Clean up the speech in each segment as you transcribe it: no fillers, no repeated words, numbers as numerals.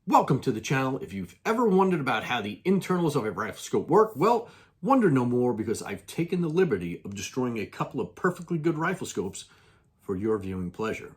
Welcome to the channel. If you've ever wondered about how the internals of a rifle scope work, well, wonder no more because I've taken the liberty of destroying a couple of perfectly good rifle scopes for your viewing pleasure.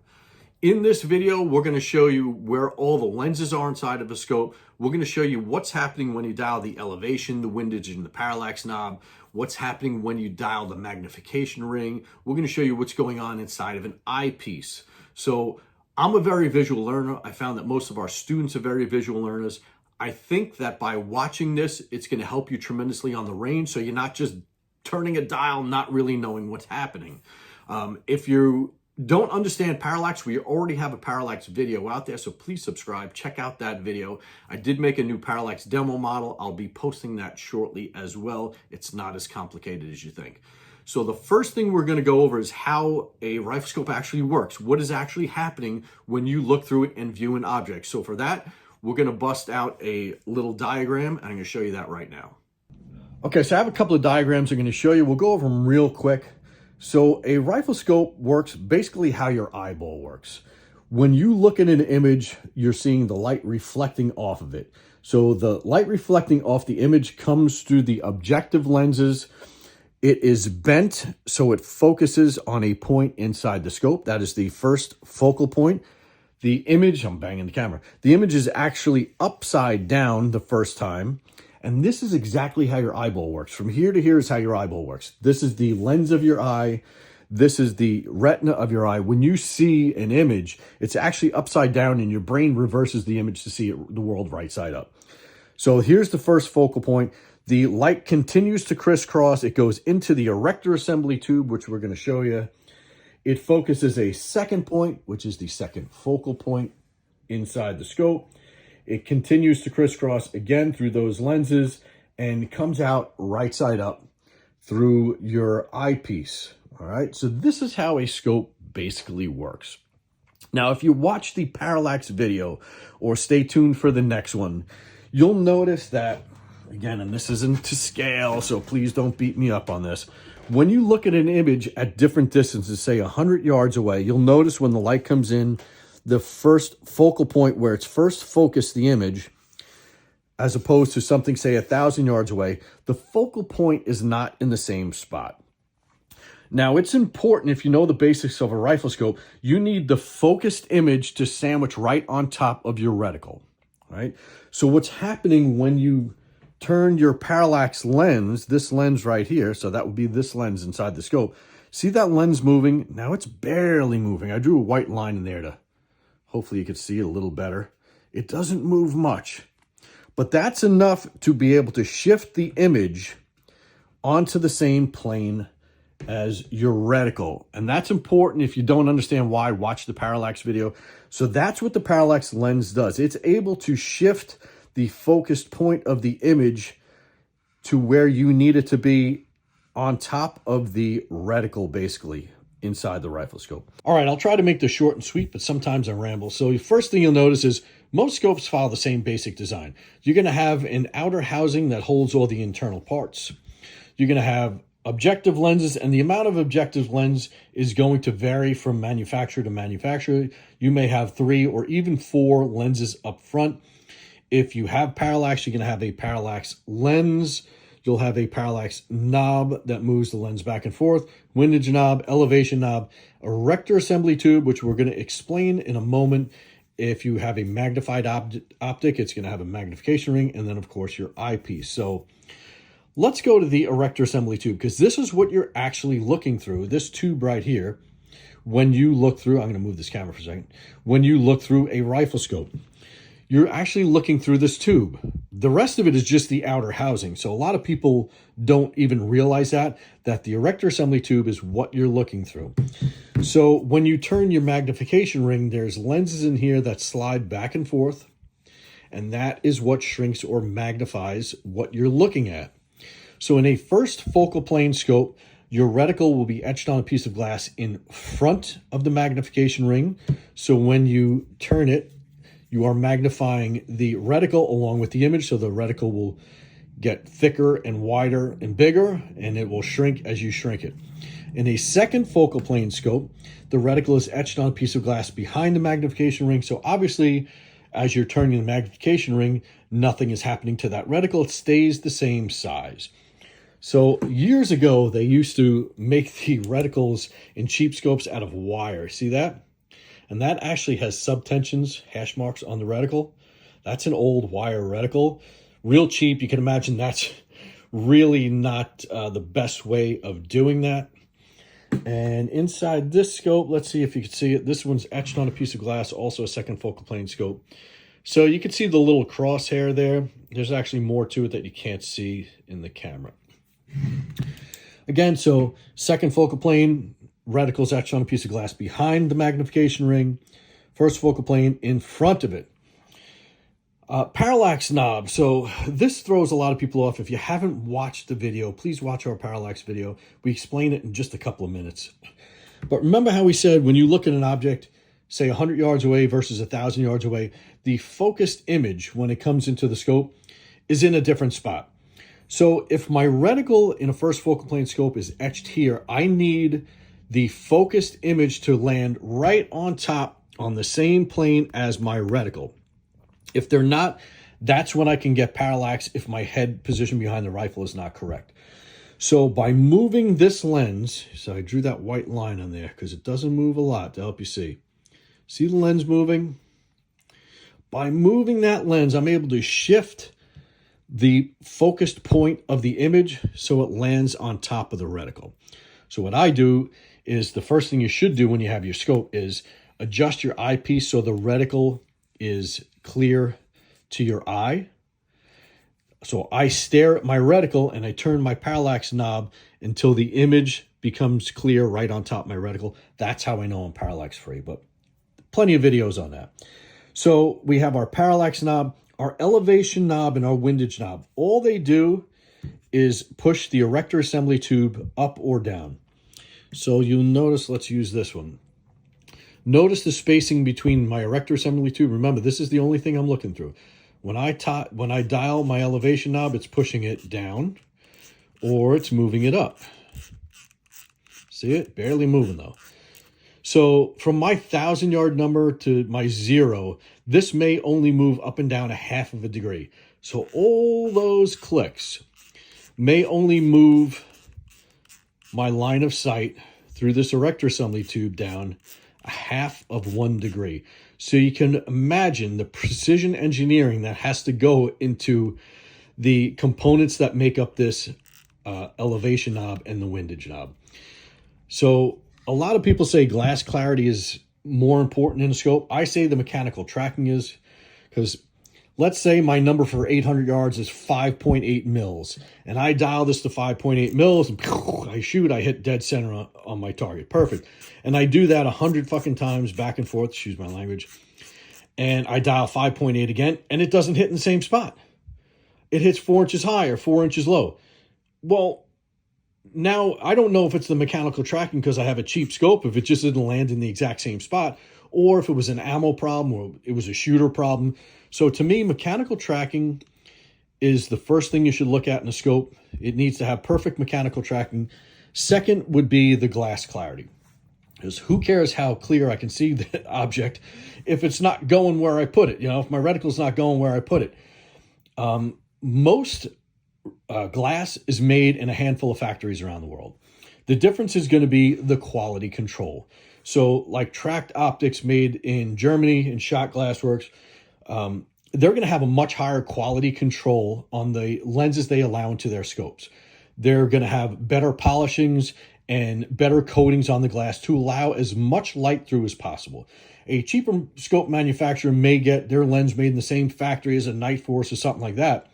In this video, we're going to show you where all the lenses are inside of a scope. We're going to show you what's happening when you dial the elevation, the windage, and the parallax knob, what's happening when you dial the magnification ring. We're going to show you what's going on inside of an eyepiece. So I'm a very visual learner. I found that most of our students are very visual learners. I think that by watching this, it's going to help you tremendously on the range, so you're not just turning a dial, not really knowing what's happening. If you don't understand parallax, we already have a parallax video out there, so please subscribe, check out that video. I did make a new parallax demo model. I'll be posting that shortly as well. It's not as complicated as you think. So the first thing we're going to go over is how a rifle scope actually works. What is actually happening when you look through it and view an object. So for that, we're going to bust out a little diagram, and I'm going to show you that right now. Okay, so I have a couple of diagrams I'm going to show you. We'll go over them real quick. So a rifle scope works basically how your eyeball works. When you look at an image, you're seeing the light reflecting off of it. So the light reflecting off the image comes through the objective lenses. It is bent so it focuses on a point inside the scope. That is the first focal point. The image, I'm banging the camera, the image is actually upside down the first time. And this is exactly how your eyeball works. From here to here is how your eyeball works. This is the lens of your eye. This is the retina of your eye. When you see an image, it's actually upside down and your brain reverses the image to see the world right side up. So here's the first focal point. The light continues to crisscross. It goes into the erector assembly tube, which we're going to show you. It focuses a second point, which is the second focal point inside the scope. It continues to crisscross again through those lenses and comes out right side up through your eyepiece. All right, so this is how a scope basically works. Now, if you watch the parallax video or stay tuned for the next one, you'll notice that, again, and this isn't to scale, so please don't beat me up on this. When you look at an image at different distances, say 100 yards away, you'll notice when the light comes in, the first focal point where it's first focused the image, as opposed to something, say, 1,000 yards away, the focal point is not in the same spot. Now, it's important, if you know the basics of a rifle scope, you need the focused image to sandwich right on top of your reticle, right? So what's happening when you turn your parallax lens, this lens right here, so that would be this lens inside the scope. See that lens moving? Now it's barely moving. I drew a white line in there to hopefully you could see it a little better. It doesn't move much, but that's enough to be able to shift the image onto the same plane as your reticle. And that's important. If you don't understand why, watch the parallax video. So that's what the parallax lens does. It's able to shift the focused point of the image to where you need it to be on top of the reticle, basically, inside the rifle scope. All right, I'll try to make this short and sweet, but sometimes I ramble. So the first thing you'll notice is most scopes follow the same basic design. You're going to have an outer housing that holds all the internal parts. You're going to have objective lenses, and the amount of objective lens is going to vary from manufacturer to manufacturer. You may have 3 or even 4 lenses up front. If you have parallax, you're going to have a parallax lens. You'll have a parallax knob that moves the lens back and forth, windage knob, elevation knob, erector assembly tube, which we're going to explain in a moment. If you have a magnified optic, it's going to have a magnification ring, and then, of course, your eyepiece. So let's go to the erector assembly tube, because this is what you're actually looking through, this tube right here. When you look through, I'm going to move this camera for a second. When you look through a rifle scope, you're actually looking through this tube. The rest of it is just the outer housing. So a lot of people don't even realize that the erector assembly tube is what you're looking through. So when you turn your magnification ring, there's lenses in here that slide back and forth, and that is what shrinks or magnifies what you're looking at. So in a first focal plane scope, your reticle will be etched on a piece of glass in front of the magnification ring. So when you turn it, you are magnifying the reticle along with the image, so the reticle will get thicker and wider and bigger, and it will shrink as you shrink it. In a second focal plane scope, the reticle is etched on a piece of glass behind the magnification ring, so obviously as you're turning the magnification ring, nothing is happening to that reticle. It stays the same size. So years ago, they used to make the reticles in cheap scopes out of wire. See that? And that actually has subtensions, hash marks on the reticle. That's an old wire reticle. Real cheap. You can imagine that's really not the best way of doing that. And inside this scope, let's see if you can see it. This one's etched on a piece of glass, also a second focal plane scope. So you can see the little crosshair there. There's actually more to it that you can't see in the camera. Again, so second focal plane, reticles etched on a piece of glass behind the magnification ring. First focal plane in front of it. Parallax knob. So this throws a lot of people off. If you haven't watched the video, please watch our parallax video. We explain it in just a couple of minutes. But remember how we said when you look at an object, say 100 yards away versus 1,000 yards away, the focused image when it comes into the scope is in a different spot. So if my reticle in a first focal plane scope is etched here, I need the focused image to land right on top on the same plane as my reticle. If they're not, that's when I can get parallax if my head position behind the rifle is not correct. So by moving this lens, so I drew that white line on there because it doesn't move a lot to help you see. See the lens moving? By moving that lens, I'm able to shift the focused point of the image so it lands on top of the reticle. So what I do is the first thing you should do when you have your scope is adjust your eyepiece so the reticle is clear to your eye. So I stare at my reticle and I turn my parallax knob until the image becomes clear right on top of my reticle. That's how I know I'm parallax free, but plenty of videos on that. So we have our parallax knob, our elevation knob, and our windage knob. All they do is push the erector assembly tube up or down. So you'll notice, let's use this one. Notice the spacing between my erector assembly tube. Remember, this is the only thing I'm looking through. When I dial my elevation knob, it's pushing it down or it's moving it up. See it? Barely moving though. So from my 1,000-yard number to my 0, this may only move up and down 1/2 of a degree. So all those clicks may only move my line of sight through this erector assembly tube down 1/2 of 1 degree. So you can imagine the precision engineering that has to go into the components that make up this elevation knob and the windage knob. So a lot of people say glass clarity is more important in a scope. I say the mechanical tracking is, because let's say my number for 800 yards is 5.8 mils, and I dial this to 5.8 mils, and I shoot, I hit dead center on my target. Perfect. And I do that 100 fucking times back and forth, excuse my language, and I dial 5.8 again, and it doesn't hit in the same spot. It hits 4 inches high or 4 inches low. Well, now I don't know if it's the mechanical tracking because I have a cheap scope, if it just didn't land in the exact same spot, or if it was an ammo problem or it was a shooter problem. So to me, mechanical tracking is the first thing you should look at in a scope. It needs to have perfect mechanical tracking. Second would be the glass clarity. Because who cares how clear I can see the object if it's not going where I put it? You know, if my reticle's not going where I put it. Most glass is made in a handful of factories around the world. The difference is going to be the quality control. So like Tract Optics made in Germany in Shot Glass Works, they're going to have a much higher quality control on the lenses they allow into their scopes. They're going to have better polishings and better coatings on the glass to allow as much light through as possible. A cheaper scope manufacturer may get their lens made in the same factory as a Night Force or something like that.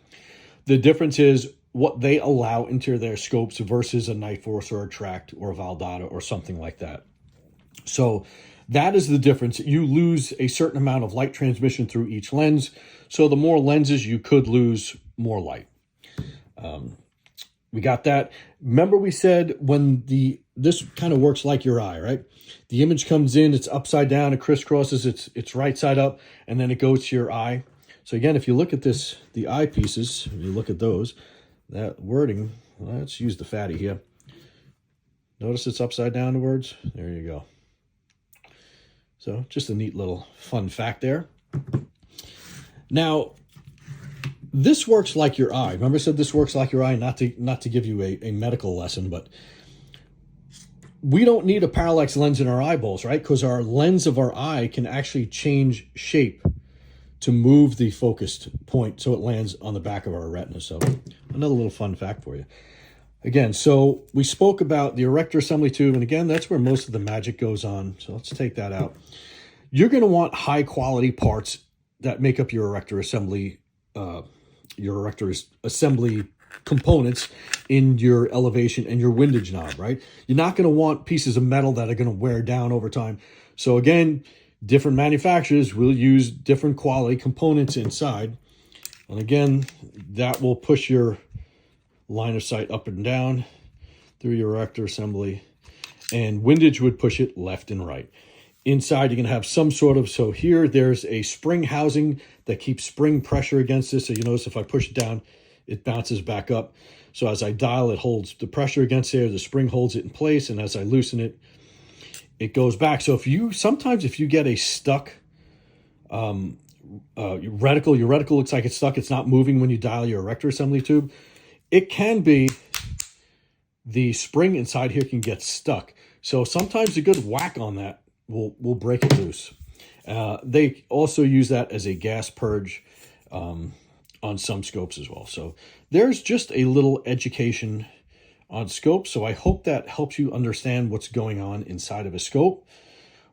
The difference is what they allow into their scopes versus a Night Force or a Tract or a Valdata or something like that. So that is the difference. You lose a certain amount of light transmission through each lens. So the more lenses, you could lose more light. We got that. Remember we said when this kind of works like your eye, right? The image comes in, it's upside down, it crisscrosses, it's right side up, and then it goes to your eye. So again, if you look at this, the eyepieces, if you look at those, that wording, let's use the fatty here. Notice it's upside down the words. There you go. So just a neat little fun fact there. Now, this works like your eye. Remember I said this works like your eye, not to give you a medical lesson, but we don't need a parallax lens in our eyeballs, right? Because our lens of our eye can actually change shape to move the focused point so it lands on the back of our retina. So another little fun fact for you. Again, so we spoke about the erector assembly tube, and again, that's where most of the magic goes on. So let's take that out. You're going to want high quality parts that make up your erector assembly components in your elevation and your windage knob, right? You're not going to want pieces of metal that are going to wear down over time. So again, different manufacturers will use different quality components inside. And again, that will push your line of sight up and down through your erector assembly. And windage would push it left and right. Inside, you're going to have some sort of, so here there's a spring housing that keeps spring pressure against this. So you notice if I push it down, it bounces back up. So as I dial, it holds the pressure against there. The spring holds it in place. And as I loosen it, it goes back. So sometimes if you get a stuck your reticle looks like it's stuck, it's not moving when you dial your erector assembly tube, it can be the spring inside here can get stuck. So sometimes a good whack on that will break it loose. They also use that as a gas purge on some scopes as well. So there's just a little education on scopes. So I hope that helps you understand what's going on inside of a scope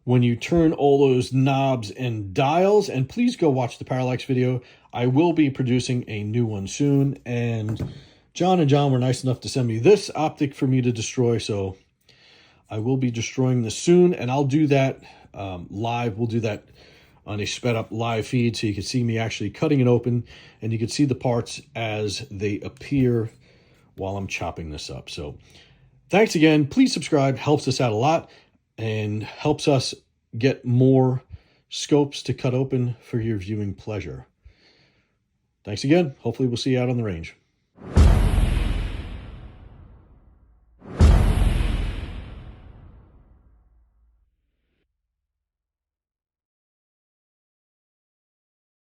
when you turn all those knobs and dials. And please go watch the Parallax video. I will be producing a new one soon. And John and John were nice enough to send me this optic for me to destroy. So I will be destroying this soon, and I'll do that live. We'll do that on a sped up live feed so you can see me actually cutting it open, and you can see the parts as they appear while I'm chopping this up. So thanks again. Please subscribe. Helps us out a lot and helps us get more scopes to cut open for your viewing pleasure. Thanks again. Hopefully we'll see you out on the range.